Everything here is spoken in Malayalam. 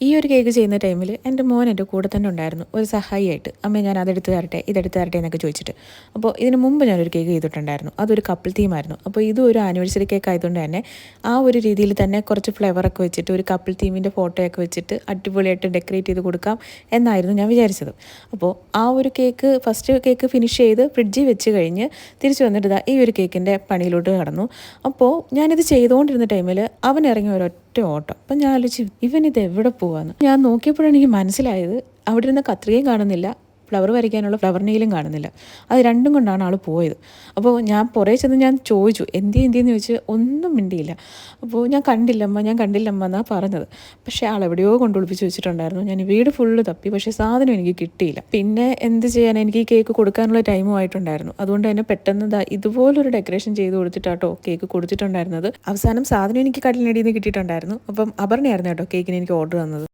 ഈ ഒരു കേക്ക് ചെയ്യുന്ന ടൈമിൽ എൻ്റെ മോൻ എൻ്റെ കൂടെ തന്നെ ഉണ്ടായിരുന്നു ഒരു സഹായിയായിട്ട്. അമ്മേ ഞാൻ അതെടുത്ത് തരട്ടെ ഇതെടുത്ത് തരട്ടെ എന്നൊക്കെ ചോദിച്ചിട്ട്. അപ്പോൾ ഇതിന് മുമ്പ് ഞാനൊരു കേക്ക് ചെയ്തിട്ടുണ്ടായിരുന്നു. അതൊരു കപ്പിൾ തീമായിരുന്നു. അപ്പോൾ ഇതും ഒരു ആനിവേഴ്സറി കേക്ക് ആയതുകൊണ്ട് തന്നെ ആ ഒരു രീതിയിൽ തന്നെ കുറച്ച് ഫ്ലേവറൊക്കെ വെച്ചിട്ട് ഒരു കപ്പിൾ തീമിൻ്റെ ഫോട്ടോയൊക്കെ വെച്ചിട്ട് അടിപൊളിയായിട്ട് ഡെക്കറേറ്റ് ചെയ്ത് കൊടുക്കാം എന്നായിരുന്നു ഞാൻ വിചാരിച്ചത്. അപ്പോൾ ആ ഒരു കേക്ക് ഫസ്റ്റ് കേക്ക് ഫിനിഷ് ചെയ്ത് ഫ്രിഡ്ജിൽ വെച്ച് കഴിഞ്ഞ് തിരിച്ച് വന്നിട്ട് ഇതാ ഈ ഒരു കേക്കിൻ്റെ പണിയിലോട്ട് കടന്നു. അപ്പോൾ ഞാനിത് ചെയ്തുകൊണ്ടിരുന്ന ടൈമിൽ അവൻ ഇറങ്ങി ഒരൊറ്റ ഓട്ടം. അപ്പം ഞാൻ ആലോചിച്ചു ഇവനിത് എവിടെ പോവാന്ന്. ഞാൻ നോക്കിയപ്പോഴാണ് എനിക്ക് മനസ്സിലായത് അവിടെ ഇരുന്ന കത്രികയും കാണുന്നില്ല, ഫ്ലവർ വരയ്ക്കാനുള്ള ഫ്ലവർ നെയിലും കാണുന്നില്ല. അത് രണ്ടും കൊണ്ടാണ് ആൾ പോയത്. അപ്പോൾ ഞാൻ പുറകെ ചെന്ന് ഞാൻ ചോദിച്ചു എന്തിയെന്ന് ചോദിച്ച് ഒന്നും മിണ്ടിയില്ല. അപ്പോൾ ഞാൻ കണ്ടില്ലമ്മ എന്നാണ് പറഞ്ഞത്. പക്ഷേ ആളെവിടെയോ കൊണ്ടൊളിപ്പിച്ച് വെച്ചിട്ടുണ്ടായിരുന്നു. ഞാൻ വീട് ഫുള്ള് തപ്പി, പക്ഷേ സാധനം എനിക്ക് കിട്ടിയില്ല. പിന്നെ എന്ത് ചെയ്യാൻ, എനിക്ക് ഈ കേക്ക് കൊടുക്കാനുള്ള ടൈമും ആയിട്ടുണ്ടായിരുന്നു. അതുകൊണ്ട് തന്നെ പെട്ടെന്ന് ഇതുപോലൊരു ഡെക്കറേഷൻ ചെയ്ത് കൊടുത്തിട്ടാട്ടോ കേക്ക് കൊടുത്തിട്ടുണ്ടായിരുന്നത്. അവസാനം സാധനം എനിക്ക് കടലിനടിയിൽ നിന്ന് കിട്ടിയിട്ടുണ്ടായിരുന്നു. അപ്പം അപർണയായിരുന്നു കേട്ടോ കേക്കിന് എനിക്ക് ഓർഡർ തന്നത്.